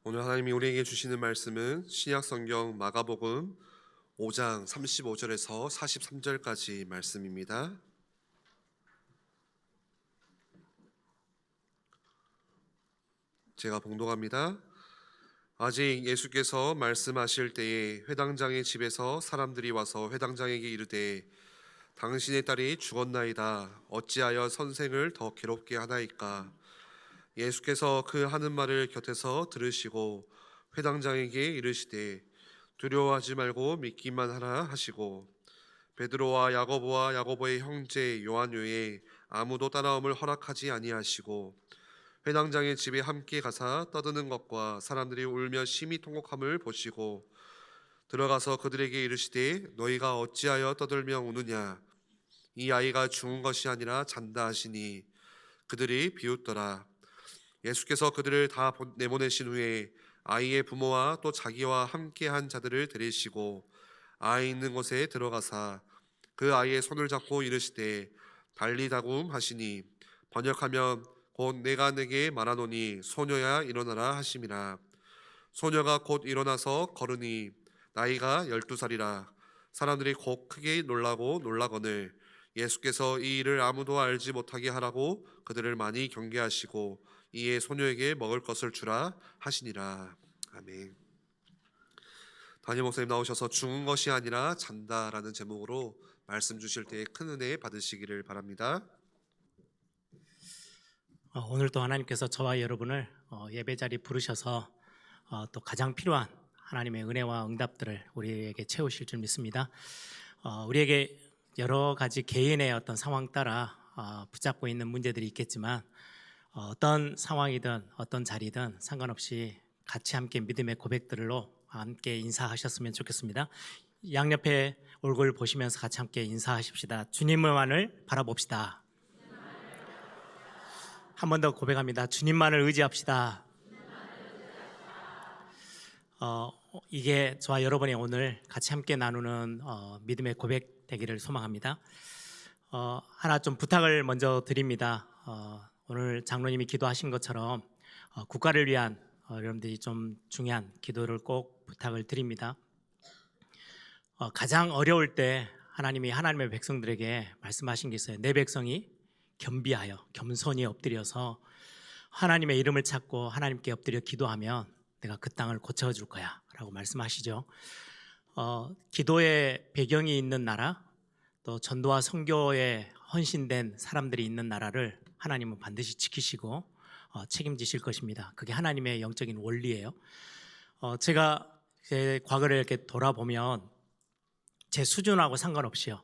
오늘 하나님이 우리에게 주시는 말씀은 신약성경 마가복음 5장 35절에서 43절까지 말씀입니다. 제가 봉독합니다. 아직 예수께서 말씀하실 때에 회당장의 집에서 사람들이 와서 회당장에게 이르되 당신의 딸이 죽었나이다. 어찌하여 선생을 더 괴롭게 하나이까? 예수께서 그 하는 말을 곁에서 들으시고 회당장에게 이르시되 두려워하지 말고 믿기만 하라 하시고 베드로와 야고보와 야고보의 형제 요한 외에 아무도 따라옴을 허락하지 아니하시고 회당장의 집에 함께 가사 떠드는 것과 사람들이 울며 심히 통곡함을 보시고 들어가서 그들에게 이르시되 너희가 어찌하여 떠들며 우느냐? 이 아이가 죽은 것이 아니라 잔다 하시니 그들이 비웃더라. 예수께서 그들을 다 내보내신 후에 아이의 부모와 또 자기와 함께한 자들을 데리시고 아이 있는 곳에 들어가사 그 아이의 손을 잡고 이르시되 달리다굼 하시니 번역하면 곧 내가 내게 말하노니 소녀야 일어나라 하심이라. 소녀가 곧 일어나서 걸으니 나이가 12살이라. 사람들이 곧 크게 놀라거늘 예수께서 이 일을 아무도 알지 못하게 하라고 그들을 많이 경계하시고 이에 소녀에게 먹을 것을 주라 하시니라. 아멘. 담임 목사님 나오셔서 죽은 것이 아니라 잔다라는 제목으로 말씀 주실 때에 큰 은혜 받으시기를 바랍니다. 오늘도 하나님께서 저와 여러분을 예배 자리 부르셔서 또 가장 필요한 하나님의 은혜와 응답들을 우리에게 채우실 줄 믿습니다. 우리에게 여러 가지 개인의 어떤 상황 따라 붙잡고 있는 문제들이 있겠지만 어떤 상황이든 어떤 자리든 상관없이 같이 함께 믿음의 고백들로 함께 인사하셨으면 좋겠습니다. 양옆에 얼굴 보시면서 같이 함께 인사하십시다. 주님만을 바라봅시다. 한 번 더 고백합니다. 주님만을 의지합시다. 이게 저와 여러분이 오늘 같이 함께 나누는 믿음의 고백 되기를 소망합니다. 하나 좀 부탁을 먼저 드립니다. 오늘 장로님이 기도하신 것처럼 국가를 위한 여러분들이 좀 중요한 기도를 꼭 부탁을 드립니다. 가장 어려울 때 하나님이 하나님의 백성들에게 말씀하신 게 있어요. 내 백성이 겸비하여 겸손히 엎드려서 하나님의 이름을 찾고 하나님께 엎드려 기도하면 내가 그 땅을 고쳐줄 거야 라고 말씀하시죠. 기도의 배경이 있는 나라, 또 전도와 선교에 헌신된 사람들이 있는 나라를 하나님은 반드시 지키시고 책임지실 것입니다. 그게 하나님의 영적인 원리예요. 제가 제 과거를 이렇게 돌아보면 제 수준하고 상관없이요,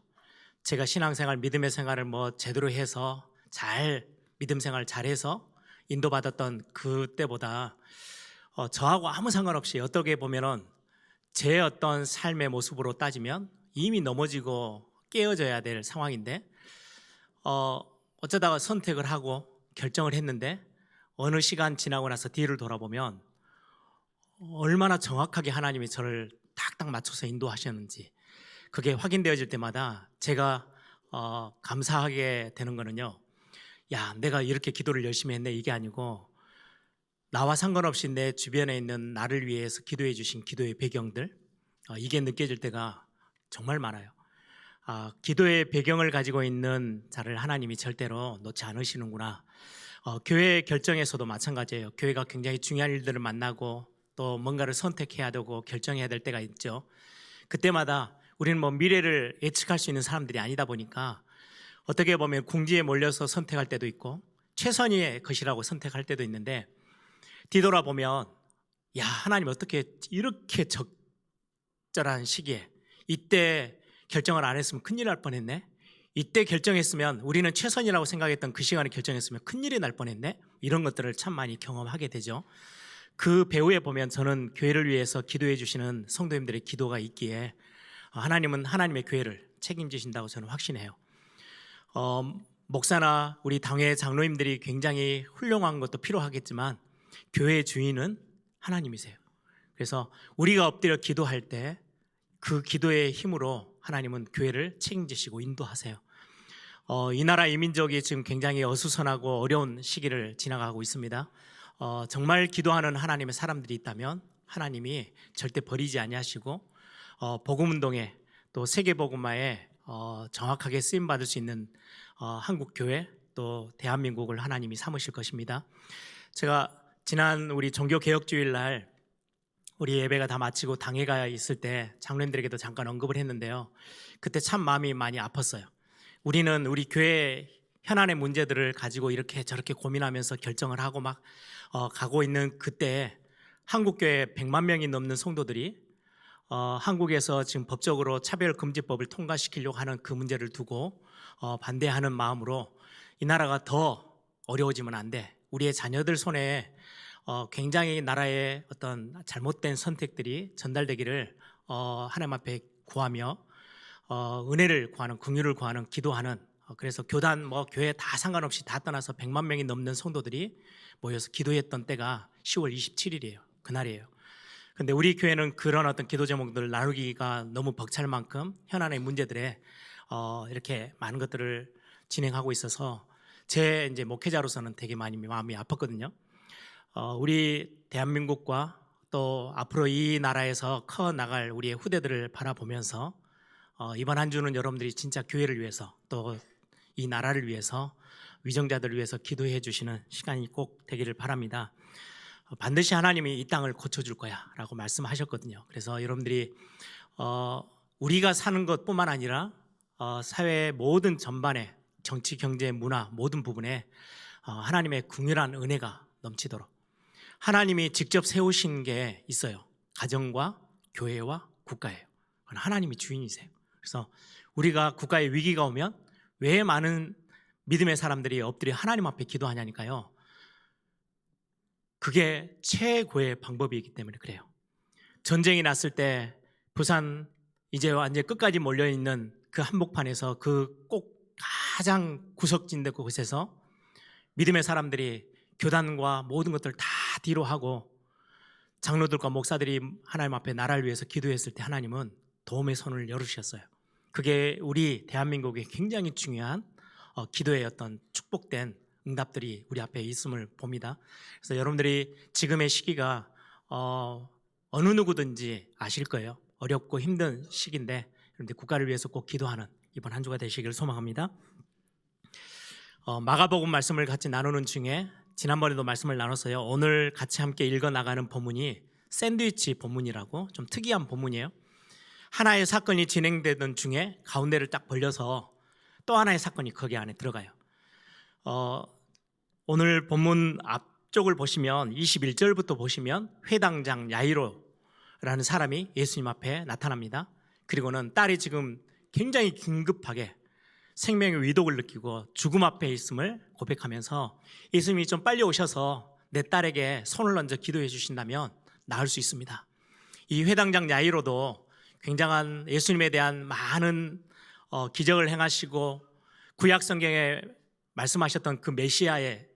제가 신앙생활, 믿음의 생활을 제대로 해서 잘 믿음 생활 잘해서 인도받았던 그때보다 저하고 아무 상관없이 어떻게 보면은 제 어떤 삶의 모습으로 따지면 이미 넘어지고 깨어져야 될 상황인데 어쩌다가 선택을 하고 결정을 했는데 어느 시간 지나고 나서 뒤를 돌아보면 얼마나 정확하게 하나님이 저를 딱딱 맞춰서 인도하셨는지 그게 확인되어질 때마다 제가 감사하게 되는 거는요, 야, 내가 이렇게 기도를 열심히 했네 이게 아니고 나와 상관없이 내 주변에 있는 나를 위해서 기도해 주신 기도의 배경들, 이게 느껴질 때가 정말 많아요. 기도의 배경을 가지고 있는 자를 하나님이 절대로 놓지 않으시는구나. 교회 결정에서도 마찬가지예요. 교회가 굉장히 중요한 일들을 만나고 또 뭔가를 선택해야 되고 결정해야 될 때가 있죠. 그때마다 우리는 미래를 예측할 수 있는 사람들이 아니다 보니까 어떻게 보면 궁지에 몰려서 선택할 때도 있고 최선의 것이라고 선택할 때도 있는데 뒤돌아보면 야, 하나님 어떻게 이렇게 적절한 시기에 이때 결정을 안 했으면 큰일 날 뻔했네. 이때 결정했으면 우리는 최선이라고 생각했던 그 시간에 결정했으면 큰일이 날 뻔했네. 이런 것들을 참 많이 경험하게 되죠. 그 배후에 보면 저는 교회를 위해서 기도해 주시는 성도님들의 기도가 있기에 하나님은 하나님의 교회를 책임지신다고 저는 확신해요. 목사나 우리 당회 장로님들이 굉장히 훌륭한 것도 필요하겠지만 교회의 주인은 하나님이세요. 그래서 우리가 엎드려 기도할 때 그 기도의 힘으로 하나님은 교회를 책임지시고 인도하세요. 이 나라 이민족이 지금 굉장히 어수선하고 어려운 시기를 지나가고 있습니다. 정말 기도하는 하나님의 사람들이 있다면 하나님이 절대 버리지 아니하시고 복음운동에 또 세계복음화에 정확하게 쓰임받을 수 있는 한국교회 또 대한민국을 하나님이 삼으실 것입니다. 제가 지난 우리 종교개혁주일 날 우리 예배가 다 마치고 당회가 있을 때 장로님들에게도 잠깐 언급을 했는데요. 그때 참 마음이 많이 아팠어요. 우리는 우리 교회 현안의 문제들을 가지고 이렇게 저렇게 고민하면서 결정을 하고 막 가고 있는 그때 한국교회 100만 명이 넘는 성도들이 한국에서 지금 법적으로 차별금지법을 통과시키려고 하는 그 문제를 두고 반대하는 마음으로 이 나라가 더 어려워지면 안 돼. 우리의 자녀들 손에 굉장히 나라의 어떤 잘못된 선택들이 전달되기를 하나님 앞에 구하며 은혜를 구하는, 긍휼을 구하는, 기도하는, 그래서 교단 교회 다 상관없이 다 떠나서 100만 명이 넘는 성도들이 모여서 기도했던 때가 10월 27일이에요. 그날이에요. 근데 우리 교회는 그런 어떤 기도 제목들을 나누기가 너무 벅찰 만큼 현안의 문제들에 이렇게 많은 것들을 진행하고 있어서 제 이제 목회자로서는 되게 많이 마음이 아팠거든요. 우리 대한민국과 또 앞으로 이 나라에서 커 나갈 우리의 후대들을 바라보면서 이번 한 주는 여러분들이 진짜 교회를 위해서 또 이 나라를 위해서 위정자들을 위해서 기도해 주시는 시간이 꼭 되기를 바랍니다. 반드시 하나님이 이 땅을 고쳐줄 거야 라고 말씀하셨거든요. 그래서 여러분들이 우리가 사는 것뿐만 아니라 사회의 모든 전반에 정치, 경제, 문화 모든 부분에 하나님의 긍휼한 은혜가 넘치도록 하나님이 직접 세우신 게 있어요. 가정과 교회와 국가예요. 그건 하나님이 주인이세요. 그래서 우리가 국가에 위기가 오면 왜 많은 믿음의 사람들이 엎드려 하나님 앞에 기도하냐니까요. 그게 최고의 방법이기 때문에 그래요. 전쟁이 났을 때 부산 이제 완전 끝까지 몰려있는 그 한복판에서 그 꼭 가장 구석진 곳에서 믿음의 사람들이 교단과 모든 것들을 다 뒤로 하고 장로들과 목사들이 하나님 앞에 나라를 위해서 기도했을 때 하나님은 도움의 손을 열으셨어요. 그게 우리 대한민국의 굉장히 중요한 기도의 어떤 축복된 응답들이 우리 앞에 있음을 봅니다. 그래서 여러분들이 지금의 시기가 어느 누구든지 아실 거예요. 어렵고 힘든 시기인데 여러분들 국가를 위해서 꼭 기도하는 이번 한 주가 되시기를 소망합니다. 마가복음 말씀을 같이 나누는 중에 지난번에도 말씀을 나눴어요. 오늘 같이 함께 읽어 나가는 본문이 샌드위치 본문이라고 좀 특이한 본문이에요. 하나의 사건이 진행되던 중에 가운데를 딱 벌려서 또 하나의 사건이 거기 안에 들어가요. 오늘 본문 앞쪽을 보시면 21절부터 보시면 회당장 야이로라는 사람이 예수님 앞에 나타납니다. 그리고는 딸이 지금 굉장히 긴급하게 생명의 위독을 느끼고 죽음 앞에 있음을 고백하면서 예수님이 좀 빨리 오셔서 내 딸에게 손을 얹어 기도해 주신다면 나을 수 있습니다. 이 회당장 야이로도 굉장한 예수님에 대한 많은 기적을 행하시고 구약 성경에 말씀하셨던 그 메시아의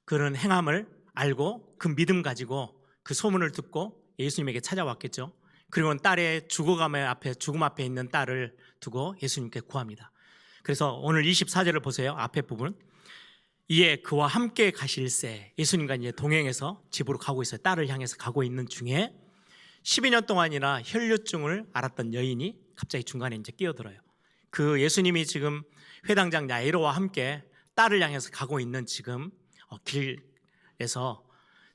그런 행함을 알고 그 믿음 가지고 그 소문을 듣고 예수님에게 찾아왔겠죠. 그리고는 딸의 죽음 앞에 있는 딸을 두고 예수님께 구합니다. 그래서 오늘 24절을 보세요. 앞에 부분. 이에 그와 함께 가실새 예수님과 이제 동행해서 집으로 가고 있어요. 딸을 향해서 가고 있는 중에 12년 동안이나 혈류증을 앓았던 여인이 갑자기 중간에 이제 끼어들어요. 그 예수님이 지금 회당장 야이로와 함께 딸을 향해서 가고 있는 지금 길에서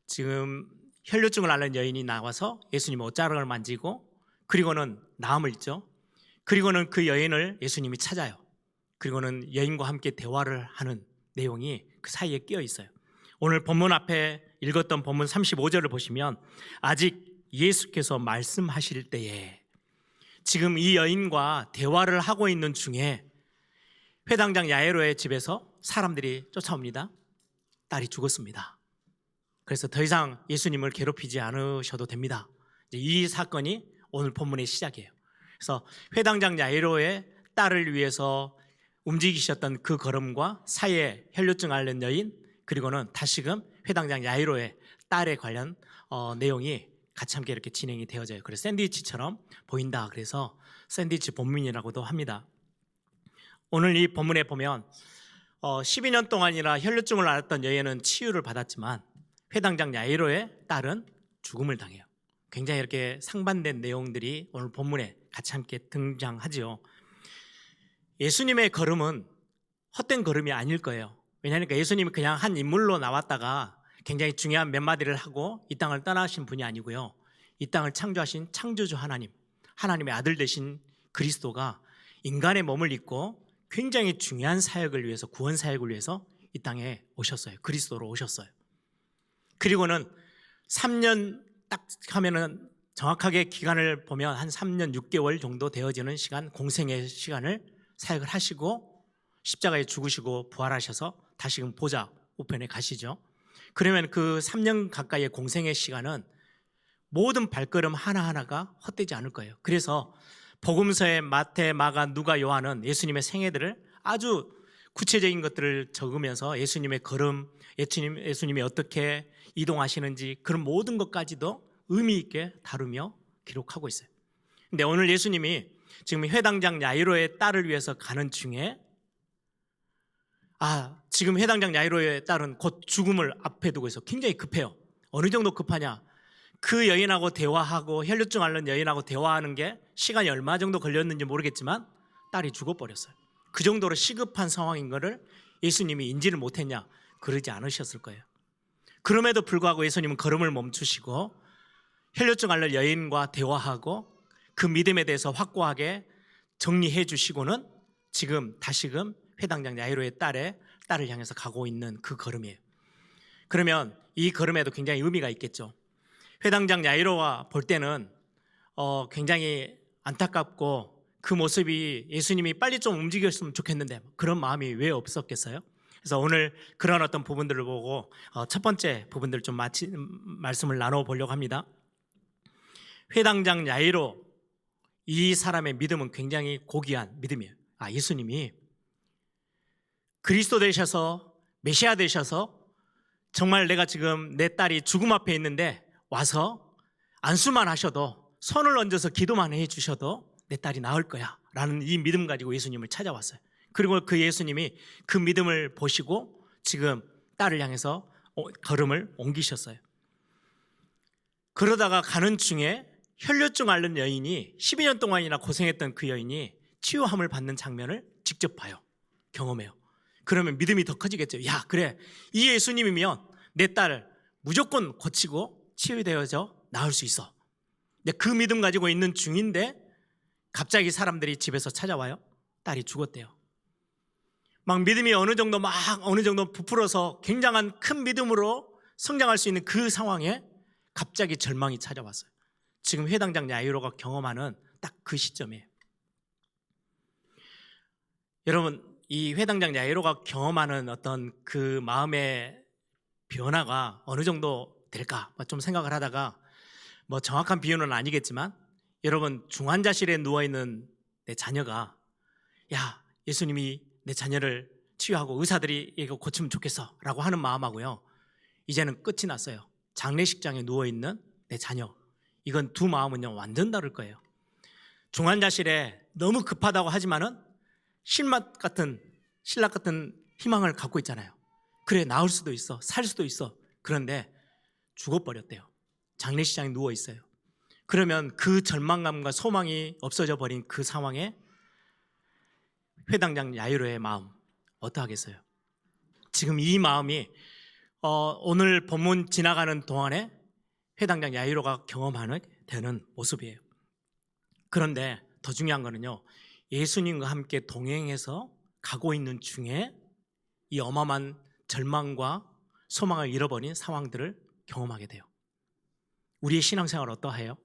지금 혈류증을 앓는 여인이 나와서 예수님의 옷자락을 만지고 그리고는 나음을 읽죠. 그리고는 그 여인을 예수님이 찾아요. 그리고는 여인과 함께 대화를 하는 내용이 그 사이에 끼어 있어요. 오늘 본문 앞에 읽었던 본문 35절을 보시면 아직 예수께서 말씀하실 때에 지금 이 여인과 대화를 하고 있는 중에 회당장 야이로의 집에서 사람들이 쫓아옵니다. 딸이 죽었습니다. 그래서 더 이상 예수님을 괴롭히지 않으셔도 됩니다. 이 사건이 오늘 본문의 시작이에요. 그래서 회당장 야이로의 딸을 위해서 움직이셨던 그 걸음과 사이에 혈류증 앓는 여인 그리고는 다시금 회당장 야이로의 딸에 관련 내용이 같이 함께 이렇게 진행이 되어져요. 그래서 샌드위치처럼 보인다. 그래서 샌드위치 본문이라고도 합니다. 오늘 이 본문에 보면 12년 동안이나 혈류증을 앓았던 여인은 치유를 받았지만 회당장 야이로의 딸은 죽음을 당해요. 굉장히 이렇게 상반된 내용들이 오늘 본문에 같이 함께 등장하지요. 예수님의 걸음은 헛된 걸음이 아닐 거예요. 왜냐하면 예수님이 그냥 한 인물로 나왔다가 굉장히 중요한 몇 마디를 하고 이 땅을 떠나신 분이 아니고요. 이 땅을 창조하신 창조주 하나님, 하나님의 아들 되신 그리스도가 인간의 몸을 입고 굉장히 중요한 사역을 위해서, 구원 사역을 위해서 이 땅에 오셨어요. 그리스도로 오셨어요. 그리고는 3년 딱 하면은 정확하게 기간을 보면 한 3년 6개월 정도 되어지는 시간, 공생의 시간을 사역을 하시고 십자가에 죽으시고 부활하셔서 다시금 보좌 우편에 가시죠. 그러면 그 3년 가까이의 공생의 시간은 모든 발걸음 하나하나가 헛되지 않을 거예요. 그래서 복음서의 마태, 마가, 누가, 요한은 예수님의 생애들을 아주 구체적인 것들을 적으면서 예수님의 걸음, 예수님이 어떻게 이동하시는지 그런 모든 것까지도 의미 있게 다루며 기록하고 있어요. 근데 오늘 예수님이 지금 회당장 야이로의 딸을 위해서 가는 중에 지금 회당장 야이로의 딸은 곧 죽음을 앞에 두고 있어. 굉장히 급해요. 어느 정도 급하냐? 그 여인하고 대화하고 혈류증 앓는 여인하고 대화하는 게 시간이 얼마 정도 걸렸는지 모르겠지만 딸이 죽어버렸어요. 그 정도로 시급한 상황인 거를 예수님이 인지를 못했냐? 그러지 않으셨을 거예요. 그럼에도 불구하고 예수님은 걸음을 멈추시고 혈류증 앓는 여인과 대화하고 그 믿음에 대해서 확고하게 정리해 주시고는 지금 다시금 회당장 야이로의 딸을 향해서 가고 있는 그 걸음이에요. 그러면 이 걸음에도 굉장히 의미가 있겠죠. 회당장 야이로가 볼 때는 굉장히 안타깝고 그 모습이 예수님이 빨리 좀 움직였으면 좋겠는데 그런 마음이 왜 없었겠어요? 그래서 오늘 그런 어떤 부분들을 보고 첫 번째 부분들을 좀 말씀을 나눠보려고 합니다. 회당장 야이로, 이 사람의 믿음은 굉장히 고귀한 믿음이에요. 예수님이 그리스도 되셔서 메시아 되셔서 정말 내가 지금 내 딸이 죽음 앞에 있는데 와서 안수만 하셔도 손을 얹어서 기도만 해 주셔도 내 딸이 나을 거야 라는 이 믿음 가지고 예수님을 찾아왔어요. 그리고 그 예수님이 그 믿음을 보시고 지금 딸을 향해서 걸음을 옮기셨어요. 그러다가 가는 중에 혈류증 앓는 여인이 12년 동안이나 고생했던 그 여인이 치유함을 받는 장면을 직접 봐요. 경험해요. 그러면 믿음이 더 커지겠죠. 그래, 이 예수님이면 내 딸을 무조건 고치고 치유되어져 나을 수 있어. 근데 그 믿음 가지고 있는 중인데 갑자기 사람들이 집에서 찾아와요. 딸이 죽었대요. 막 믿음이 어느 정도 부풀어서 굉장한 큰 믿음으로 성장할 수 있는 그 상황에 갑자기 절망이 찾아왔어요. 지금 회당장 야이로가 경험하는 딱 그 시점이에요. 여러분, 이 회당장 야이로가 경험하는 어떤 그 마음의 변화가 어느 정도 될까 좀 생각을 하다가 정확한 비유는 아니겠지만 여러분, 중환자실에 누워있는 내 자녀가 예수님이 내 자녀를 치유하고 의사들이 이거 고치면 좋겠어 라고 하는 마음하고요, 이제는 끝이 났어요. 장례식장에 누워있는 내 자녀, 이건 두 마음은요 완전 다를 거예요. 중환자실에 너무 급하다고 하지만은 신락 같은 희망을 갖고 있잖아요. 그래, 나을 수도 있어, 살 수도 있어. 그런데 죽어버렸대요. 장례식장에 누워있어요. 그러면 그 절망감과 소망이 없어져 버린 그 상황에 회당장 야이로의 마음 어떠하겠어요? 지금 이 마음이 오늘 본문 지나가는 동안에 회당장 야이로가 경험하는 되는 모습이에요. 그런데 더 중요한 거는요, 예수님과 함께 동행해서 가고 있는 중에 이 어마어마한 절망과 소망을 잃어버린 상황들을 경험하게 돼요. 우리의 신앙생활 어떠해요?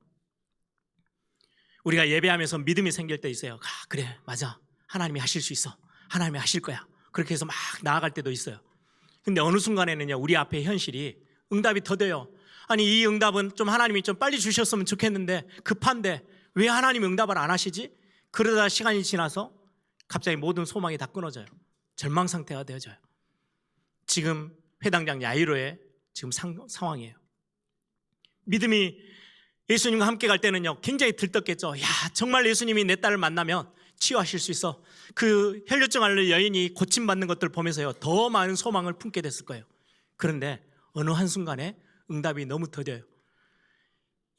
우리가 예배하면서 믿음이 생길 때 있어요. 그래, 맞아, 하나님이 하실 수 있어, 하나님이 하실 거야, 그렇게 해서 막 나아갈 때도 있어요. 근데 어느 순간에는요, 우리 앞에 현실이 응답이 더뎌요. 이 응답은 좀 하나님이 좀 빨리 주셨으면 좋겠는데 급한데 왜 하나님이 응답을 안 하시지? 그러다 시간이 지나서 갑자기 모든 소망이 다 끊어져요. 절망 상태가 되어져요. 지금 회당장 야이로의 지금 상황이에요. 믿음이 예수님과 함께 갈 때는요 굉장히 들떴겠죠. 정말 예수님이 내 딸을 만나면 치유하실 수 있어. 그 혈류증 앓는 여인이 고침받는 것들을 보면서요 더 많은 소망을 품게 됐을 거예요. 그런데 어느 한순간에 응답이 너무 더뎌요.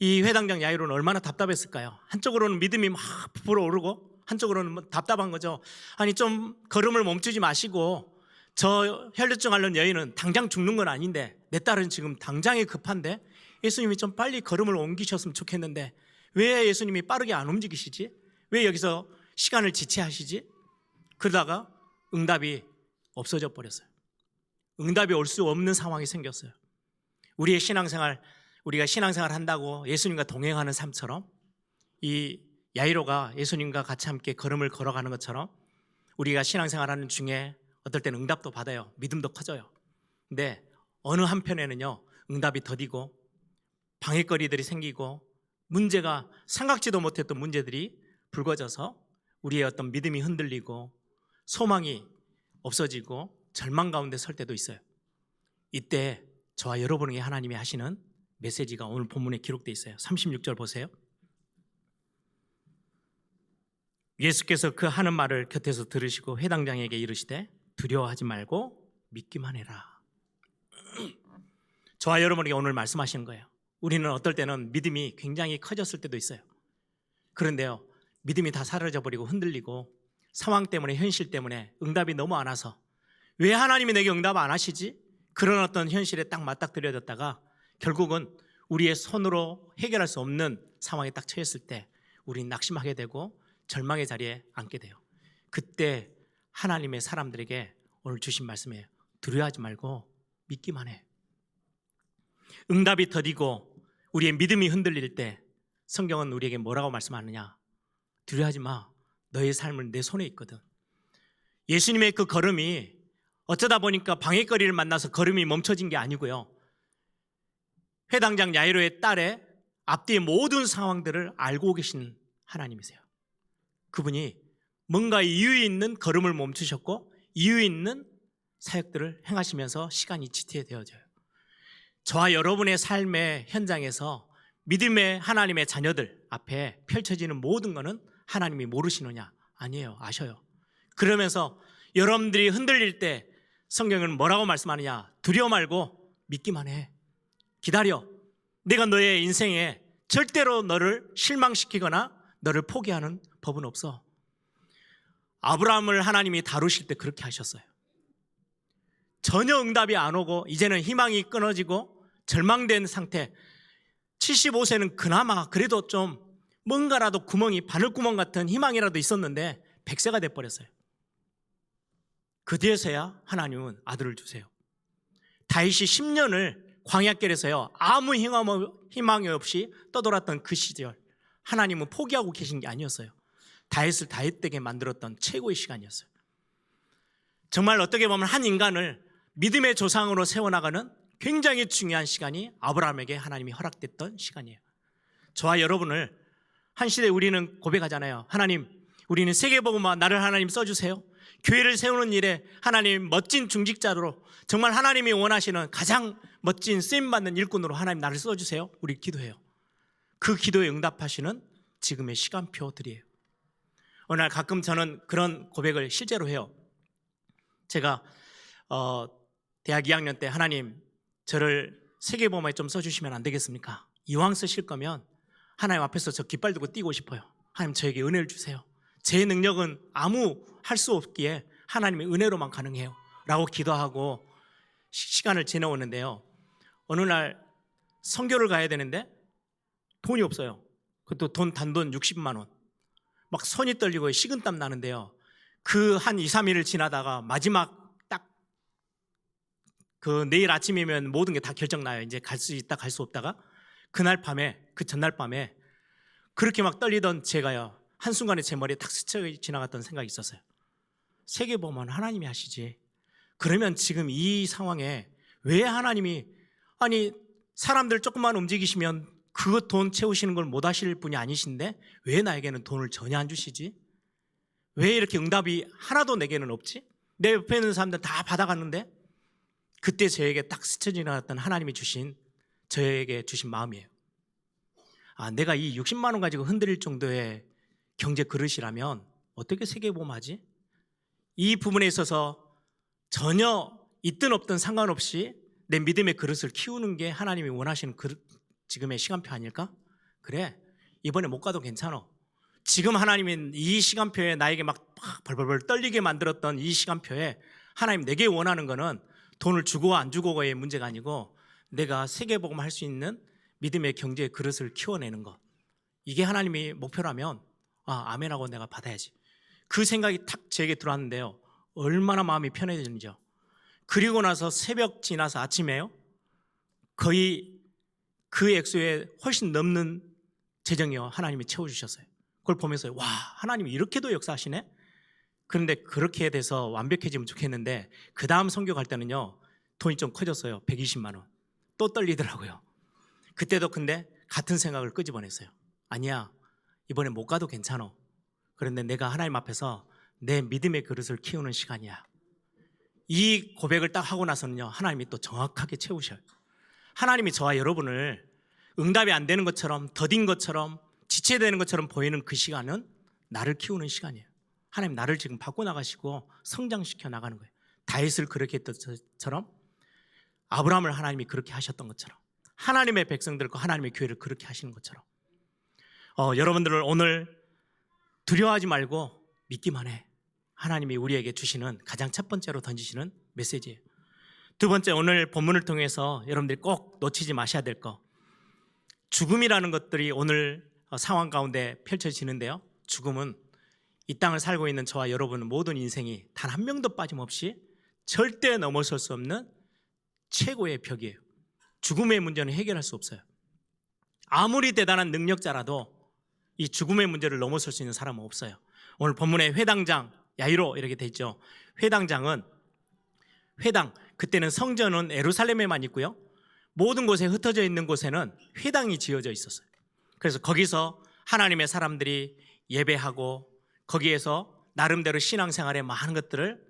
이 회당장 야이로는 얼마나 답답했을까요? 한쪽으로는 믿음이 막 부풀어 오르고 한쪽으로는 뭐 답답한 거죠. 아니 좀 걸음을 멈추지 마시고 저 혈류증 앓는 여인은 당장 죽는 건 아닌데 내 딸은 지금 당장에 급한데 예수님이 좀 빨리 걸음을 옮기셨으면 좋겠는데 왜 예수님이 빠르게 안 움직이시지? 왜 여기서 시간을 지체하시지? 그러다가 응답이 없어져 버렸어요. 응답이 올 수 없는 상황이 생겼어요. 우리의 신앙생활, 우리가 신앙생활 한다고 예수님과 동행하는 삶처럼 이 야이로가 예수님과 같이 함께 걸음을 걸어가는 것처럼 우리가 신앙생활하는 중에 어떨 때는 응답도 받아요. 믿음도 커져요. 근데 어느 한편에는요, 응답이 더디고 방해거리들이 생기고 문제가 생각지도 못했던 문제들이 불거져서 우리의 어떤 믿음이 흔들리고 소망이 없어지고 절망 가운데 설 때도 있어요. 이때 저와 여러분에게 하나님이 하시는 메시지가 오늘 본문에 기록되어 있어요. 36절 보세요. 예수께서 그 하는 말을 곁에서 들으시고 회당장에게 이르시되 두려워하지 말고 믿기만 해라. 저와 여러분에게 오늘 말씀하시는 거예요. 우리는 어떨 때는 믿음이 굉장히 커졌을 때도 있어요. 그런데요, 믿음이 다 사라져버리고 흔들리고 상황 때문에 현실 때문에 응답이 너무 안 와서 왜 하나님이 내게 응답 안 하시지? 그런 어떤 현실에 딱 맞닥뜨려졌다가 결국은 우리의 손으로 해결할 수 없는 상황에 딱 처했을 때 우리는 낙심하게 되고 절망의 자리에 앉게 돼요. 그때 하나님의 사람들에게 오늘 주신 말씀이에요. 두려워하지 말고 믿기만 해. 응답이 더디고 우리의 믿음이 흔들릴 때 성경은 우리에게 뭐라고 말씀하느냐? 두려워하지 마. 너의 삶은 내 손에 있거든. 예수님의 그 걸음이 어쩌다 보니까 방해거리를 만나서 걸음이 멈춰진 게 아니고요. 회당장 야이로의 딸의 앞뒤의 모든 상황들을 알고 계신 하나님이세요. 그분이 뭔가 이유 있는 걸음을 멈추셨고 이유 있는 사역들을 행하시면서 시간이 지체되어져요. 저와 여러분의 삶의 현장에서 믿음의 하나님의 자녀들 앞에 펼쳐지는 모든 것은 하나님이 모르시느냐? 아니에요. 아셔요. 그러면서 여러분들이 흔들릴 때 성경은 뭐라고 말씀하느냐? 두려워 말고 믿기만 해. 기다려. 내가 너의 인생에 절대로 너를 실망시키거나 너를 포기하는 법은 없어. 아브라함을 하나님이 다루실 때 그렇게 하셨어요. 전혀 응답이 안 오고 이제는 희망이 끊어지고 절망된 상태. 75세는 그나마 그래도 좀 뭔가라도 구멍이 바늘구멍 같은 희망이라도 있었는데 100세가 돼버렸어요. 그 뒤에서야 하나님은 아들을 주세요. 다윗이 10년을 광야길에서요 아무 희망이 없이 떠돌았던 그 시절 하나님은 포기하고 계신 게 아니었어요. 다윗을 다윗되게 만들었던 최고의 시간이었어요. 정말 어떻게 보면 한 인간을 믿음의 조상으로 세워나가는 굉장히 중요한 시간이 아브라함에게 하나님이 허락됐던 시간이에요. 저와 여러분을 한 시대 우리는 고백하잖아요. 하나님, 우리는 세계복음화 나를 하나님 써주세요. 교회를 세우는 일에 하나님 멋진 중직자로 정말 하나님이 원하시는 가장 멋진 쓰임받는 일꾼으로 하나님 나를 써주세요. 우리 기도해요. 그 기도에 응답하시는 지금의 시간표들이에요. 어느 날 가끔 저는 그런 고백을 실제로 해요. 제가 대학 2학년 때 하나님 저를 세계복음화에 좀 써주시면 안 되겠습니까? 이왕 쓰실 거면 하나님 앞에서 저 깃발 들고 뛰고 싶어요. 하나님 저에게 은혜를 주세요. 제 능력은 아무 할 수 없기에 하나님의 은혜로만 가능해요 라고 기도하고 시간을 지내오는데요, 어느 날 선교를 가야 되는데 돈이 없어요. 그것도 단돈 60만 원. 막 손이 떨리고 식은땀 나는데요, 그 한 2, 3일을 지나다가 마지막 딱 그 내일 아침이면 모든 게 다 결정나요. 이제 갈 수 있다 갈 수 없다가 그날 밤에, 그 전날 밤에 그렇게 막 떨리던 제가요, 한순간에 제 머리에 탁 스쳐 지나갔던 생각이 있었어요. 세계복음화는 하나님이 하시지. 그러면 지금 이 상황에 왜 하나님이, 아니 사람들 조금만 움직이시면 그것 돈 채우시는 걸 못 하실 분이 아니신데 왜 나에게는 돈을 전혀 안 주시지? 왜 이렇게 응답이 하나도 내게는 없지? 내 옆에 있는 사람들 다 받아갔는데? 그때 저에게 딱 스쳐 지나갔던 하나님이 주신, 저에게 주신 마음이에요. 아, 내가 이 60만 원 가지고 흔들릴 정도의 경제 그릇이라면 어떻게 세계복음화지? 이 부분에 있어서 전혀 있든 없든 상관없이 내 믿음의 그릇을 키우는 게 하나님이 원하시는 지금의 시간표 아닐까? 그래, 이번에 못 가도 괜찮아. 지금 하나님이 이 시간표에 나에게 막 벌벌벌 떨리게 만들었던 이 시간표에 하나님 내게 원하는 거는 돈을 주고 안 주고의 문제가 아니고 내가 세계복음 할 수 있는 믿음의 경제의 그릇을 키워내는 것, 이게 하나님이 목표라면 아멘하고 내가 받아야지. 그 생각이 탁 제게 들어왔는데요, 얼마나 마음이 편해졌는지요. 그리고 나서 새벽 지나서 아침에요, 거의 그 액수에 훨씬 넘는 재정이요 하나님이 채워주셨어요. 그걸 보면서 와, 하나님이 이렇게도 역사하시네. 그런데 그렇게 돼서 완벽해지면 좋겠는데 그 다음 선교 갈 때는요 돈이 좀 커졌어요. 120만 원. 또 떨리더라고요. 그때도 근데 같은 생각을 끄집어냈어요. 아니야, 이번에 못 가도 괜찮아. 그런데 내가 하나님 앞에서 내 믿음의 그릇을 키우는 시간이야. 이 고백을 딱 하고 나서는요 하나님이 또 정확하게 채우셔요. 하나님이 저와 여러분을 응답이 안 되는 것처럼, 더딘 것처럼, 지체되는 것처럼 보이는 그 시간은 나를 키우는 시간이에요. 하나님 나를 지금 바꿔나가시고 성장시켜 나가는 거예요. 다윗을 그렇게 했던 것처럼, 아브라함을 하나님이 그렇게 하셨던 것처럼, 하나님의 백성들과 하나님의 교회를 그렇게 하시는 것처럼 여러분들을 오늘 두려워하지 말고 믿기만 해. 하나님이 우리에게 주시는 가장 첫 번째로 던지시는 메시지예요. 두 번째, 오늘 본문을 통해서 여러분들이 꼭 놓치지 마셔야 될 거, 죽음이라는 것들이 오늘 상황 가운데 펼쳐지는데요, 죽음은 이 땅을 살고 있는 저와 여러분 모든 인생이 단 한 명도 빠짐없이 절대 넘어설 수 없는 최고의 벽이에요. 죽음의 문제는 해결할 수 없어요. 아무리 대단한 능력자라도 이 죽음의 문제를 넘어설 수 있는 사람은 없어요. 오늘 본문에 회당장 야이로 이렇게 돼 있죠. 회당장은 그때는 성전은 예루살렘에만 있고요, 모든 곳에 흩어져 있는 곳에는 회당이 지어져 있었어요. 그래서 거기서 하나님의 사람들이 예배하고 거기에서 나름대로 신앙생활에 많은 것들을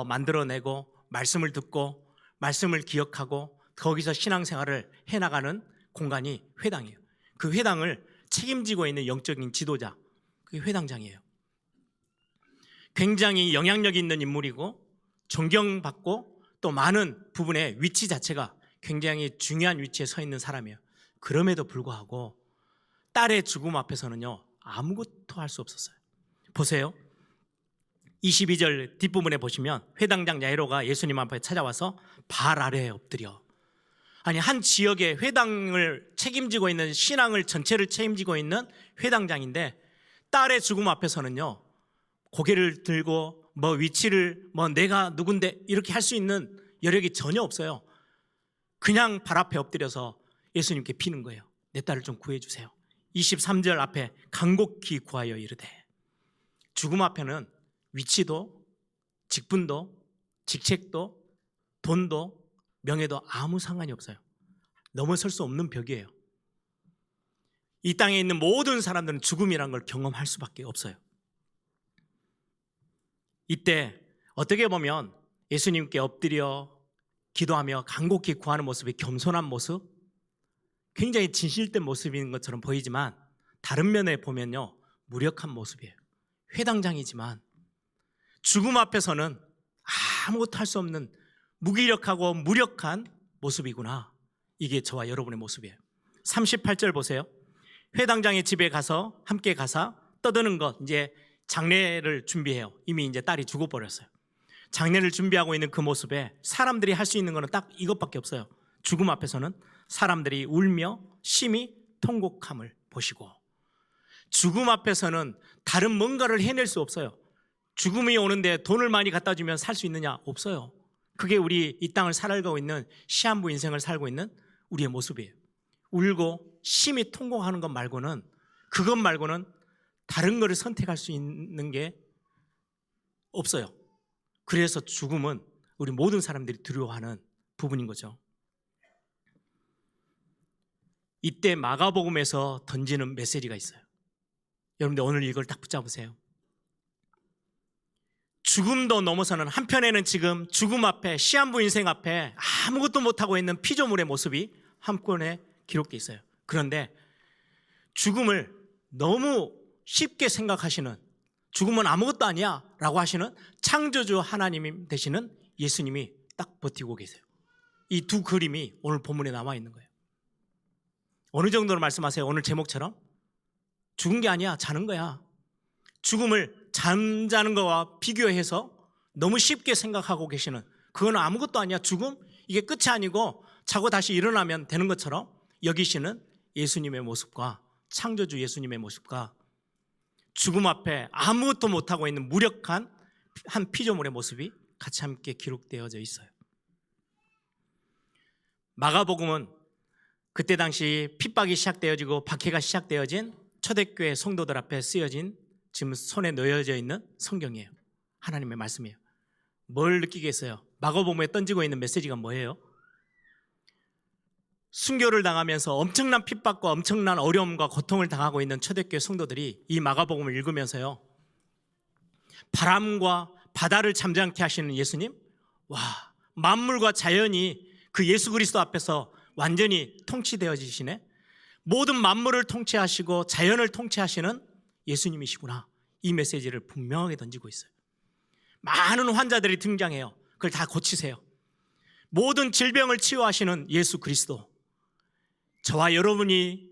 만들어내고 말씀을 듣고 말씀을 기억하고 거기서 신앙생활을 해나가는 공간이 회당이에요. 그 회당을 책임지고 있는 영적인 지도자, 그게 회당장이에요. 굉장히 영향력 있는 인물이고 존경받고 또 많은 부분의 위치 자체가 굉장히 중요한 위치에 서 있는 사람이에요. 그럼에도 불구하고 딸의 죽음 앞에서는요 아무것도 할 수 없었어요. 보세요, 22절 뒷부분에 보시면 회당장 야이로가 예수님 앞에 찾아와서 발 아래에 엎드려. 아니, 한 지역의 회당을 책임지고 있는, 신앙을 전체를 책임지고 있는 회당장인데 딸의 죽음 앞에서는요 고개를 들고 위치를 내가 누군데 이렇게 할 수 있는 여력이 전혀 없어요. 그냥 발 앞에 엎드려서 예수님께 비는 거예요. 내 딸을 좀 구해주세요. 23절 앞에 간곡히 구하여 이르되. 죽음 앞에는 위치도 직분도 직책도 돈도 명예도 아무 상관이 없어요. 넘어설 수 없는 벽이에요. 이 땅에 있는 모든 사람들은 죽음이라는 걸 경험할 수밖에 없어요. 이때 어떻게 보면 예수님께 엎드려 기도하며 간곡히 구하는 모습이 겸손한 모습, 굉장히 진실된 모습인 것처럼 보이지만 다른 면에 보면요 무력한 모습이에요. 회당장이지만 죽음 앞에서는 아무것도 할 수 없는 무기력하고 무력한 모습이구나. 이게 저와 여러분의 모습이에요. 38절 보세요. 회당장의 집에 가서 함께 가사 떠드는 것, 이제 장례를 준비해요. 이미 이제 딸이 죽어버렸어요. 장례를 준비하고 있는 그 모습에 사람들이 할 수 있는 거는 딱 이것밖에 없어요. 죽음 앞에서는 사람들이 울며 심히 통곡함을 보시고. 죽음 앞에서는 다른 뭔가를 해낼 수 없어요. 죽음이 오는데 돈을 많이 갖다 주면 살 수 있느냐? 없어요. 그게 우리 이 땅을 살아가고 있는 시한부 인생을 살고 있는 우리의 모습이에요. 울고 심히 통곡하는 것 말고는, 그것 말고는 다른 것을 선택할 수 있는 게 없어요. 그래서 죽음은 우리 모든 사람들이 두려워하는 부분인 거죠. 이때 마가복음에서 던지는 메시지가 있어요. 여러분들 오늘 이걸 딱 붙잡으세요. 죽음도 넘어서는, 한편에는 지금 죽음 앞에, 시한부 인생 앞에 아무것도 못하고 있는 피조물의 모습이 한편에 기록되어 있어요. 그런데 죽음을 너무 쉽게 생각하시는, 죽음은 아무것도 아니야 라고 하시는 창조주 하나님 되시는 예수님이 딱 버티고 계세요. 이 두 그림이 오늘 본문에 남아 있는 거예요. 어느 정도로 말씀하세요? 오늘 제목처럼 죽은 게 아니야, 자는 거야. 죽음을 잠자는 거와 비교해서 너무 쉽게 생각하고 계시는, 그건 아무것도 아니야. 죽음 이게 끝이 아니고 자고 다시 일어나면 되는 것처럼 여기시는 예수님의 모습과, 창조주 예수님의 모습과 죽음 앞에 아무것도 못하고 있는 무력한 한 피조물의 모습이 같이 함께 기록되어져 있어요. 마가복음은 그때 당시 핍박이 시작되어지고 박해가 시작되어진 초대교회 성도들 앞에 쓰여진, 지금 손에 놓여져 있는 성경이에요. 하나님의 말씀이에요. 뭘 느끼겠어요? 마가복음에 던지고 있는 메시지가 뭐예요? 순교를 당하면서 엄청난 핍박과 엄청난 어려움과 고통을 당하고 있는 초대교회 성도들이 이 마가복음을 읽으면서요, 바람과 바다를 잠잠케 하시는 예수님, 와, 만물과 자연이 그 예수 그리스도 앞에서 완전히 통치되어지시네. 모든 만물을 통치하시고 자연을 통치하시는 예수님이시구나. 이 메시지를 분명하게 던지고 있어요. 많은 환자들이 등장해요. 그걸 다 고치세요. 모든 질병을 치유하시는 예수 그리스도, 저와 여러분이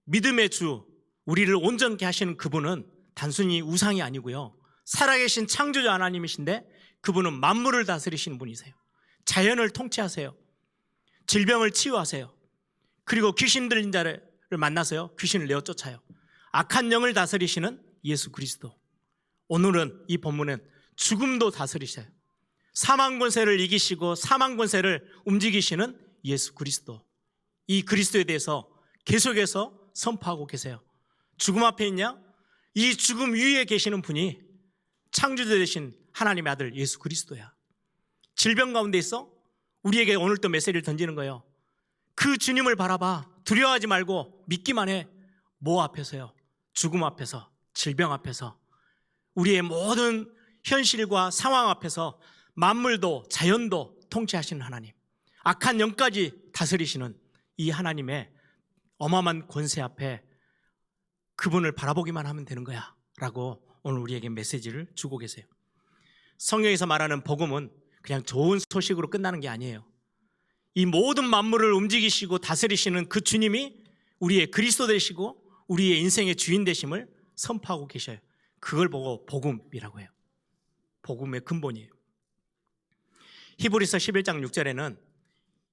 믿음의 주, 우리를 온전케 하시는 그분은 단순히 우상이 아니고요, 살아계신 창조주 하나님이신데 그분은 만물을 다스리시는 분이세요. 자연을 통치하세요. 질병을 치유하세요. 그리고 귀신 들린 자를 만나서요, 귀신을 내어 쫓아요. 악한 영을 다스리시는 예수 그리스도. 오늘은 이 본문은 죽음도 다스리셔요. 사망 권세를 이기시고 사망 권세를 움직이시는 예수 그리스도. 이 그리스도에 대해서 계속해서 선포하고 계세요. 죽음 앞에 있냐? 이 죽음 위에 계시는 분이 창조주 되신 하나님의 아들 예수 그리스도야. 질병 가운데 있어? 우리에게 오늘 또 메시지를 던지는 거예요. 그 주님을 바라봐. 두려워하지 말고 믿기만 해. 뭐 앞에서요? 죽음 앞에서, 질병 앞에서, 우리의 모든 현실과 상황 앞에서 만물도 자연도 통치하시는 하나님, 악한 영까지 다스리시는 이 하나님의 어마어마한 권세 앞에 그분을 바라보기만 하면 되는 거야 라고 오늘 우리에게 메시지를 주고 계세요. 성경에서 말하는 복음은 그냥 좋은 소식으로 끝나는 게 아니에요. 이 모든 만물을 움직이시고 다스리시는 그 주님이 우리의 그리스도 되시고 우리의 인생의 주인 되심을 선포하고 계셔요. 그걸 보고 복음이라고 해요. 복음의 근본이에요. 히브리서 11장 6절에는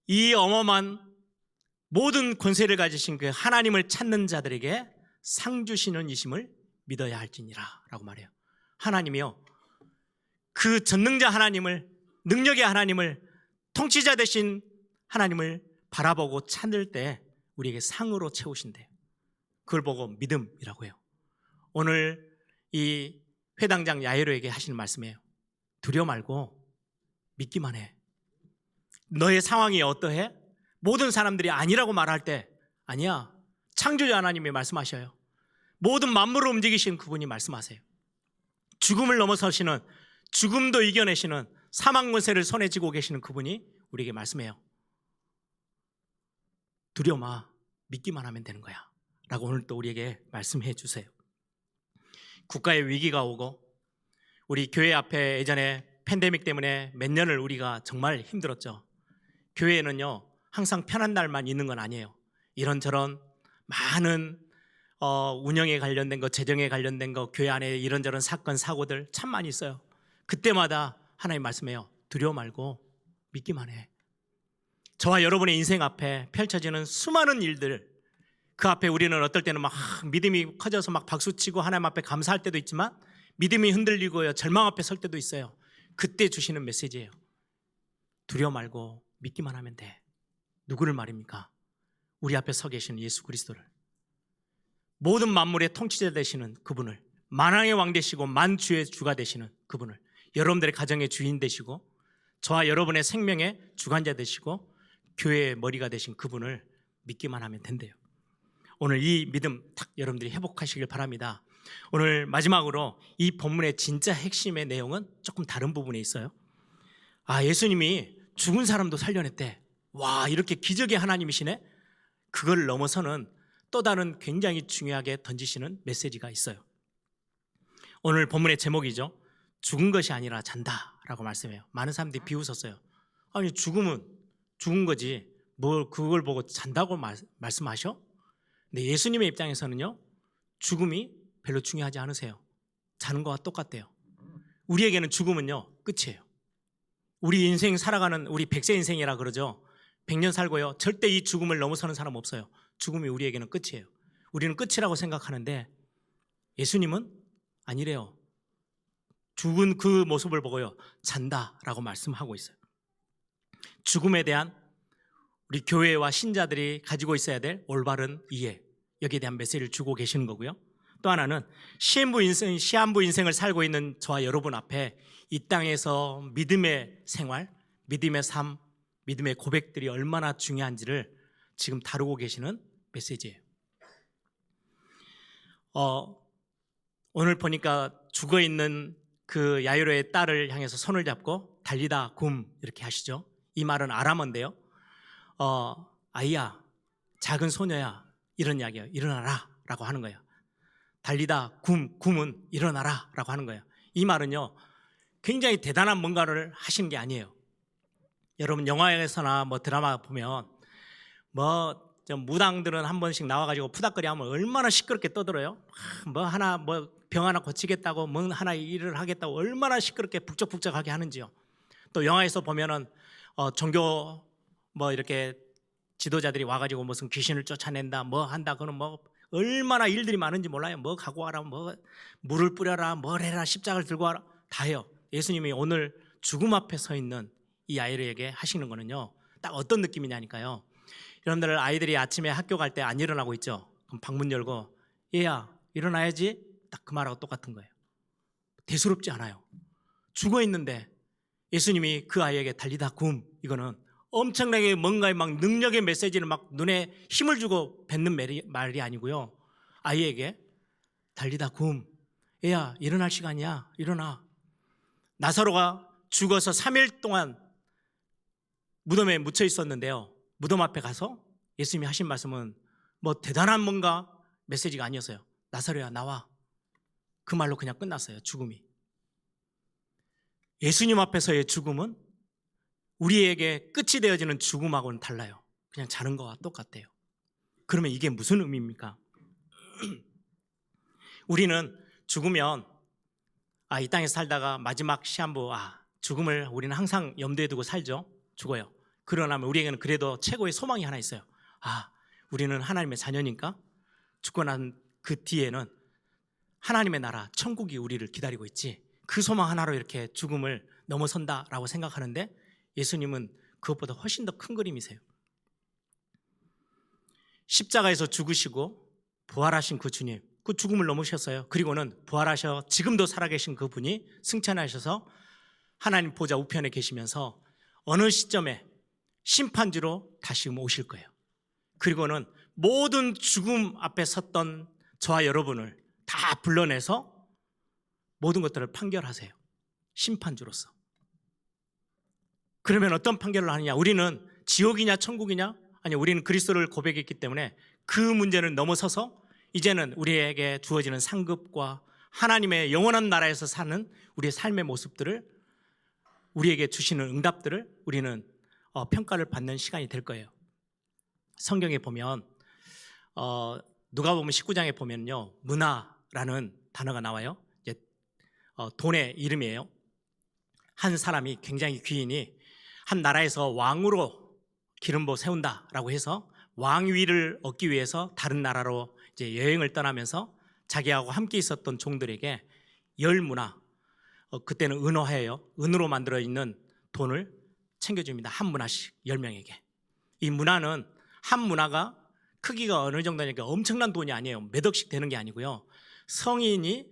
이 어마어마한 모든 권세를 가지신 그 하나님을 찾는 자들에게 상 주시는 이심을 믿어야 할지니라 라고 말해요. 하나님이요, 그 전능자 하나님을, 능력의 하나님을, 통치자 되신 하나님을 바라보고 찾을 때 우리에게 상으로 채우신대요. 그걸 보고 믿음이라고 해요. 오늘 이 회당장 야이로에게 하시는 말씀이에요. 두려워 말고 믿기만 해. 너의 상황이 어떠해? 모든 사람들이 아니라고 말할 때 아니야, 창조주 하나님이 말씀하셔요. 모든 만물을 움직이시는 그분이 말씀하세요. 죽음을 넘어서시는, 죽음도 이겨내시는, 사망 권세를 손에 쥐고 계시는 그분이 우리에게 말씀해요. 두려워 마, 믿기만 하면 되는 거야 라고 오늘 또 우리에게 말씀해 주세요. 국가의 위기가 오고 우리 교회 앞에 예전에 팬데믹 때문에 몇 년을 우리가 정말 힘들었죠. 교회에는요, 항상 편한 날만 있는 건 아니에요. 이런저런 많은 운영에 관련된 거, 재정에 관련된 거, 교회 안에 이런저런 사건, 사고들 참 많이 있어요. 그때마다 하나님 말씀해요. 두려워 말고 믿기만 해. 저와 여러분의 인생 앞에 펼쳐지는 수많은 일들, 그 앞에 우리는 어떨 때는 막 믿음이 커져서 막 박수치고 하나님 앞에 감사할 때도 있지만 믿음이 흔들리고요, 절망 앞에 설 때도 있어요. 그때 주시는 메시지예요. 두려워 말고 믿기만 하면 돼. 누구를 말입니까? 우리 앞에 서 계시는 예수 그리스도를, 모든 만물의 통치자 되시는 그분을, 만왕의 왕 되시고 만주의 주가 되시는 그분을, 여러분들의 가정의 주인 되시고 저와 여러분의 생명의 주관자 되시고 교회의 머리가 되신 그분을 믿기만 하면 된대요. 오늘 이 믿음 딱 여러분들이 회복하시길 바랍니다. 오늘 마지막으로 이 본문의 진짜 핵심의 내용은 조금 다른 부분에 있어요. 예수님이 죽은 사람도 살려냈대. 와, 이렇게 기적의 하나님이시네. 그걸 넘어서는 또 다른 굉장히 중요하게 던지시는 메시지가 있어요. 오늘 본문의 제목이죠. 죽은 것이 아니라 잔다라고 말씀해요. 많은 사람들이 비웃었어요. 아니, 죽음은 죽은 거지 뭘 그걸 보고 잔다고 말씀하셔? 근데 예수님의 입장에서는요, 죽음이 별로 중요하지 않으세요. 자는 거와 똑같대요. 우리에게는 죽음은요, 끝이에요. 우리 인생 살아가는, 우리 100세 인생이라 그러죠. 100년 살고요, 절대 이 죽음을 넘어서는 사람 없어요. 죽음이 우리에게는 끝이에요. 우리는 끝이라고 생각하는데 예수님은 아니래요. 죽은 그 모습을 보고요, 잔다라고 말씀하고 있어요. 죽음에 대한 우리 교회와 신자들이 가지고 있어야 될 올바른 이해, 여기에 대한 메시지를 주고 계시는 거고요. 또 하나는 시한부 인생을 살고 있는 저와 여러분 앞에 이 땅에서 믿음의 생활, 믿음의 삶, 믿음의 고백들이 얼마나 중요한지를 지금 다루고 계시는 메시지예요. 오늘 보니까 죽어있는 그 야이로의 딸을 향해서 손을 잡고 달리다 굼 이렇게 하시죠. 이 말은 아람어인데요. 아이야, 작은 소녀야, 이런 이야기예요. 일어나라 라고 하는 거예요. 달리다 굼은 일어나라 라고 하는 거예요. 이 말은요, 굉장히 대단한 뭔가를 하시는 게 아니에요. 여러분 영화에서나 뭐 드라마 보면 무당들은 한 번씩 나와가지고 푸닥거리 하면 얼마나 시끄럽게 떠들어요. 병 하나 고치겠다고 뭐 하나 일을 하겠다고 얼마나 시끄럽게 북적북적하게 하는지요. 또 영화에서 보면은 종교 이렇게 지도자들이 와가지고 무슨 귀신을 쫓아낸다 뭐 한다, 그는 얼마나 일들이 많은지 몰라요. 뭐 갖고 와라, 물을 뿌려라, 뭘 해라, 십자가를 들고 와라, 다 해요. 예수님이 오늘 죽음 앞에 서 있는 이 아이들에게 하시는 거는요, 딱 어떤 느낌이냐니까요. 여러분들 아이들이 아침에 학교 갈 때 안 일어나고 있죠. 그럼 방문 열고 얘야 일어나야지, 딱 그 말하고 똑같은 거예요. 대수롭지 않아요. 죽어 있는데 예수님이 그 아이에게 달리다 굼, 이거는 엄청나게 뭔가의 능력의 메시지를 눈에 힘을 주고 뱉는 말이 아니고요. 아이에게 달리다 굼, 얘야 일어날 시간이야, 일어나. 나사로가 죽어서 3일 동안 무덤에 묻혀 있었는데요, 무덤 앞에 가서 예수님이 하신 말씀은 대단한 뭔가 메시지가 아니었어요. 나사로야 나와. 그 말로 그냥 끝났어요. 죽음이. 예수님 앞에서의 죽음은 우리에게 끝이 되어지는 죽음하고는 달라요. 그냥 자는 거와 똑같아요. 그러면 이게 무슨 의미입니까? 우리는 죽으면 이 땅에서 살다가 마지막 시한부, 죽음을 우리는 항상 염두에 두고 살죠. 죽어요. 그러나면 우리에게는 그래도 최고의 소망이 하나 있어요. 우리는 하나님의 자녀니까 죽고 난 그 뒤에는 하나님의 나라, 천국이 우리를 기다리고 있지. 그 소망 하나로 이렇게 죽음을 넘어선다라고 생각하는데 예수님은 그것보다 훨씬 더 큰 그림이세요. 십자가에서 죽으시고 부활하신 그 주님, 그 죽음을 넘으셨어요. 그리고는 부활하셔 지금도 살아계신 그분이 승천하셔서 하나님 보좌 우편에 계시면서 어느 시점에 심판주로 다시 오실 거예요. 그리고는 모든 죽음 앞에 섰던 저와 여러분을 다 불러내서 모든 것들을 판결하세요. 심판주로서. 그러면 어떤 판결을 하느냐? 우리는 지옥이냐 천국이냐? 아니, 우리는 그리스도를 고백했기 때문에 그 문제를 넘어서서 이제는 우리에게 주어지는 상급과 하나님의 영원한 나라에서 사는 우리의 삶의 모습들을, 우리에게 주시는 응답들을 우리는 평가를 받는 시간이 될 거예요. 성경에 보면 누가복음 19장에 보면요, 문화라는 단어가 나와요. 이제 돈의 이름이에요. 한 사람이, 굉장히 귀인이 한 나라에서 왕으로 기름부어 세운다라고 해서 왕위를 얻기 위해서 다른 나라로 이제 여행을 떠나면서 자기하고 함께 있었던 종들에게 열문화, 그때는 은화예요. 은으로 만들어 있는 돈을 챙겨줍니다. 한 문화씩 10명에게. 이 문화는 한 문화가 크기가 어느 정도니까 엄청난 돈이 아니에요. 몇 억씩 되는 게 아니고요. 성인이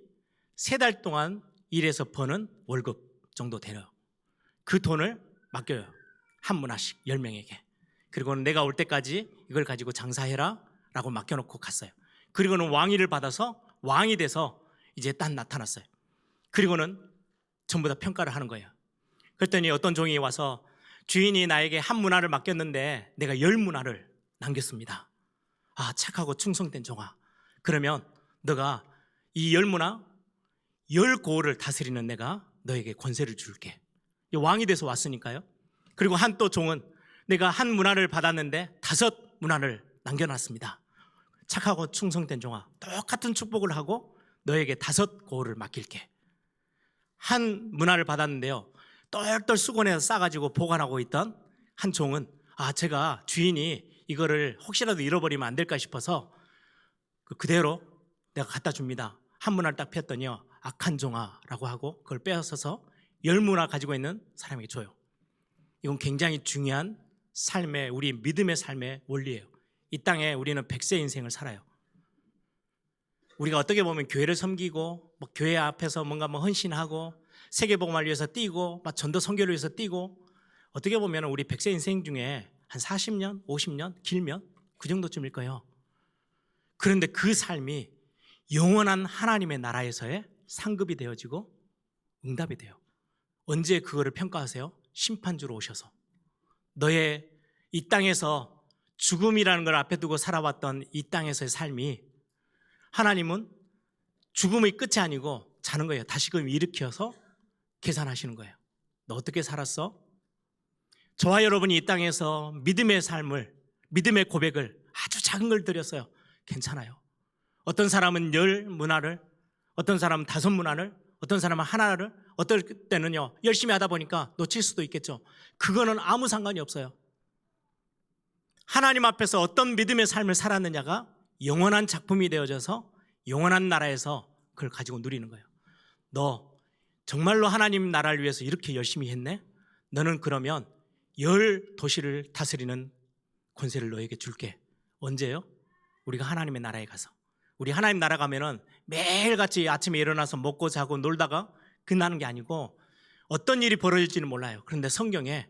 3달 동안 일해서 버는 월급 정도 돼요. 그 돈을 맡겨요. 한 문화씩 10명에게. 그리고는 내가 올 때까지 이걸 가지고 장사해라 라고 맡겨놓고 갔어요. 그리고는 왕위를 받아서 왕이 돼서 이제 딱 나타났어요. 그리고는 전부 다 평가를 하는 거예요. 그랬더니 어떤 종이 와서 주인이 나에게 한 문화를 맡겼는데 내가 10문화를 남겼습니다. 착하고 충성된 종아, 그러면 너가 이 10문화 10고을을 다스리는 내가 너에게 권세를 줄게. 왕이 돼서 왔으니까요. 그리고 한 또 종은 내가 한 문화를 받았는데 5 문화를 남겨놨습니다. 착하고 충성된 종아, 똑같은 축복을 하고 너에게 5 고을을 맡길게. 한 문화를 받았는데요, 똘똘 수건에서 싸가지고 보관하고 있던 한 종은 제가 주인이 이거를 혹시라도 잃어버리면 안 될까 싶어서 그대로 내가 갖다 줍니다. 한 문화를 딱 폈더니요, 악한 종아라고 하고 그걸 빼앗아서 10문화 가지고 있는 사람에게 줘요. 이건 굉장히 중요한 삶의, 우리 믿음의 삶의 원리예요. 이 땅에 우리는 100세 인생을 살아요. 우리가 어떻게 보면 교회를 섬기고 교회 앞에서 뭔가 헌신하고 세계복음을 위해서 뛰고 전도 선교를 위해서 뛰고, 어떻게 보면 우리 100세 인생 중에 한 40년, 50년, 길면 그 정도쯤일 거예요. 그런데 그 삶이 영원한 하나님의 나라에서의 상급이 되어지고 응답이 돼요. 언제 그거를 평가하세요? 심판주로 오셔서. 너의 이 땅에서 죽음이라는 걸 앞에 두고 살아왔던 이 땅에서의 삶이, 하나님은 죽음의 끝이 아니고 자는 거예요. 다시금 일으켜서 계산하시는 거예요. 너 어떻게 살았어? 저와 여러분이 이 땅에서 믿음의 삶을, 믿음의 고백을 아주 작은 걸 드렸어요. 괜찮아요. 어떤 사람은 10문화를, 어떤 사람은 5문화를, 어떤 사람은 하나를, 어떨 때는요 열심히 하다 보니까 놓칠 수도 있겠죠. 그거는 아무 상관이 없어요. 하나님 앞에서 어떤 믿음의 삶을 살았느냐가 영원한 작품이 되어져서 영원한 나라에서 그걸 가지고 누리는 거예요. 너 정말로 하나님 나라를 위해서 이렇게 열심히 했네? 너는 그러면 10도시를 다스리는 권세를 너에게 줄게. 언제요? 우리가 하나님의 나라에 가서. 우리 하나님 나라 가면은 매일같이 아침에 일어나서 먹고 자고 놀다가 끝나는 게 아니고 어떤 일이 벌어질지는 몰라요. 그런데 성경에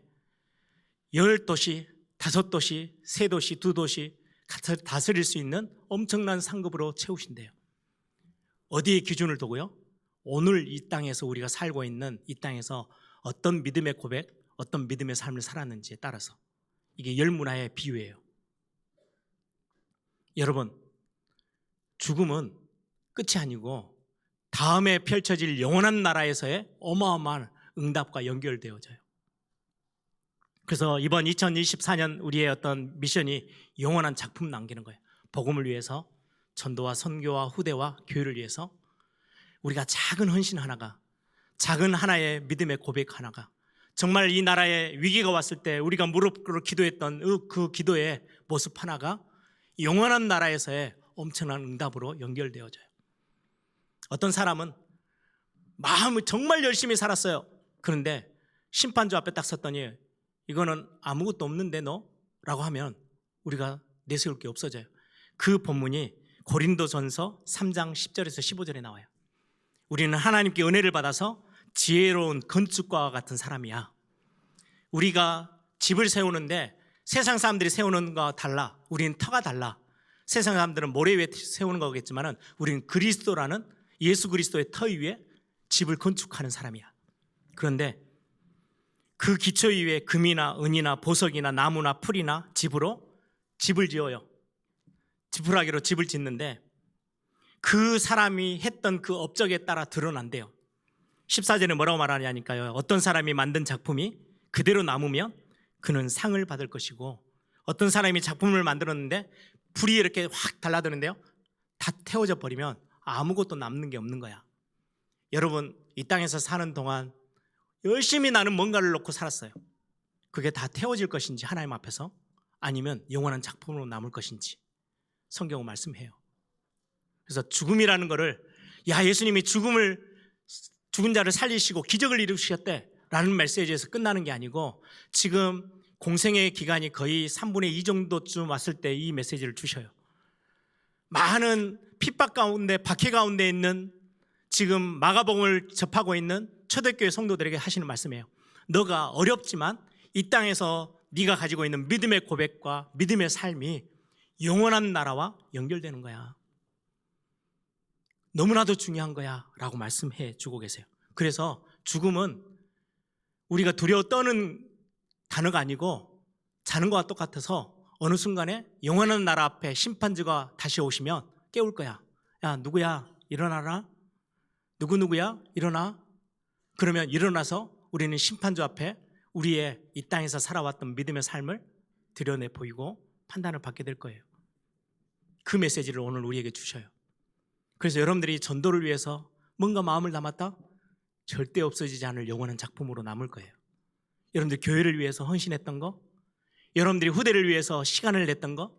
10도시, 5도시, 3도시, 2도시 다스릴 수 있는 엄청난 상급으로 채우신대요. 어디에 기준을 두고요? 오늘 이 땅에서 우리가 살고 있는 이 땅에서 어떤 믿음의 고백, 어떤 믿음의 삶을 살았는지에 따라서. 이게 10문화의 비유예요. 여러분, 죽음은 끝이 아니고 다음에 펼쳐질 영원한 나라에서의 어마어마한 응답과 연결되어져요. 그래서 이번 2024년 우리의 어떤 미션이 영원한 작품 남기는 거예요. 복음을 위해서, 전도와 선교와 후대와 교회를 위해서 우리가 작은 헌신 하나가, 작은 하나의 믿음의 고백 하나가, 정말 이 나라에 위기가 왔을 때 우리가 무릎 꿇어 기도했던 그 기도의 모습 하나가 영원한 나라에서의 엄청난 응답으로 연결되어져요. 어떤 사람은 마음을 정말 열심히 살았어요. 그런데 심판주 앞에 딱 섰더니 이거는 아무것도 없는데 너? 라고 하면 우리가 내세울 게 없어져요. 그 본문이 고린도전서 3장 10절에서 15절에 나와요. 우리는 하나님께 은혜를 받아서 지혜로운 건축가와 같은 사람이야. 우리가 집을 세우는데 세상 사람들이 세우는 거와 달라. 우리는 터가 달라. 세상 사람들은 모래 위에 세우는 거겠지만 우리는 그리스도라는 예수 그리스도의 터 위에 집을 건축하는 사람이야. 그런데 그 기초 위에 금이나 은이나 보석이나 나무나 풀이나 집으로 집을 지어요. 지푸라기로 집을 짓는데 그 사람이 했던 그 업적에 따라 드러난대요. 14절에 뭐라고 말하냐니까요. 어떤 사람이 만든 작품이 그대로 남으면 그는 상을 받을 것이고, 어떤 사람이 작품을 만들었는데 불이 이렇게 확 달라드는데요, 다 태워져 버리면 아무것도 남는 게 없는 거야. 여러분, 이 땅에서 사는 동안 열심히 나는 뭔가를 놓고 살았어요. 그게 다 태워질 것인지 하나님 앞에서, 아니면 영원한 작품으로 남을 것인지 성경은 말씀해요. 그래서 죽음이라는 거를, 야, 예수님이 죽은 자를 살리시고 기적을 이루셨대 라는 메시지에서 끝나는 게 아니고, 지금 공생의 기간이 거의 3분의 2 정도쯤 왔을 때 이 메시지를 주셔요. 많은 핍박 가운데, 박해 가운데 있는, 지금 마가복음을 접하고 있는 초대교회 성도들에게 하시는 말씀이에요. 너가 어렵지만 이 땅에서 네가 가지고 있는 믿음의 고백과 믿음의 삶이 영원한 나라와 연결되는 거야. 너무나도 중요한 거야 라고 말씀해 주고 계세요. 그래서 죽음은 우리가 두려워 떠는 단어가 아니고 자는 것과 똑같아서 어느 순간에 영원한 나라 앞에 심판주가 다시 오시면 깨울 거야. 야, 누구야? 일어나라. 누구야? 일어나. 그러면 일어나서 우리는 심판주 앞에 우리의 이 땅에서 살아왔던 믿음의 삶을 드러내 보이고 판단을 받게 될 거예요. 그 메시지를 오늘 우리에게 주셔요. 그래서 여러분들이 전도를 위해서 뭔가 마음을 담았다? 절대 없어지지 않을 영원한 작품으로 남을 거예요. 여러분들 교회를 위해서 헌신했던 거, 여러분들이 후대를 위해서 시간을 냈던 거,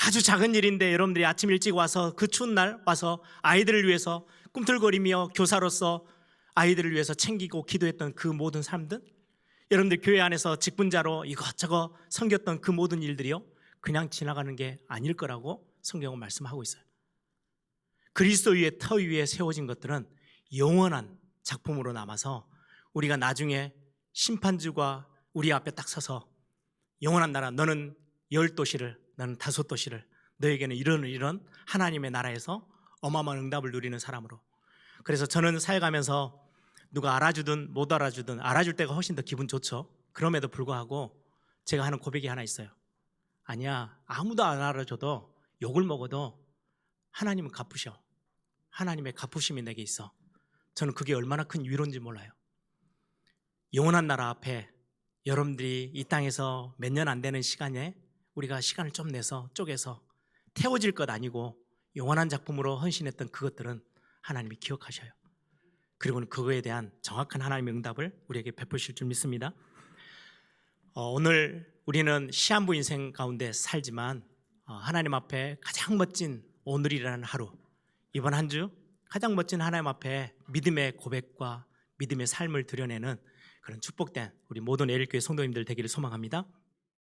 아주 작은 일인데 여러분들이 아침 일찍 와서 그 추운 날 와서 아이들을 위해서 꿈틀거리며 교사로서 아이들을 위해서 챙기고 기도했던 그 모든 삶들, 여러분들 교회 안에서 직분자로 이것저것 섬겼던 그 모든 일들이요, 그냥 지나가는 게 아닐 거라고 성경은 말씀하고 있어요. 그리스도 위에 터 위에 세워진 것들은 영원한 작품으로 남아서 우리가 나중에 심판주가 우리 앞에 딱 서서 영원한 나라, 너는 10도시를, 너는 5도시를, 너에게는 이런 하나님의 나라에서 어마어마한 응답을 누리는 사람으로. 그래서 저는 살아가면서 누가 알아주든 못 알아주든 알아줄 때가 훨씬 더 기분 좋죠. 그럼에도 불구하고 제가 하는 고백이 하나 있어요. 아니야, 아무도 안 알아줘도 욕을 먹어도 하나님은 갚으셔. 하나님의 갚으심이 내게 있어. 저는 그게 얼마나 큰 위로인지 몰라요. 영원한 나라 앞에 여러분들이 이 땅에서 몇 년 안 되는 시간에 우리가 시간을 좀 내서 쪼개서 태워질 것 아니고 영원한 작품으로 헌신했던 그것들은 하나님이 기억하셔요. 그리고는 그거에 대한 정확한 하나님의 응답을 우리에게 베푸실 줄 믿습니다. 오늘 우리는 시한부 인생 가운데 살지만 하나님 앞에 가장 멋진 오늘이라는 하루, 이번 한 주 가장 멋진 하나님 앞에 믿음의 고백과 믿음의 삶을 드러내는 그런 축복된 우리 모든 애일교회 성도님들 되기를 소망합니다.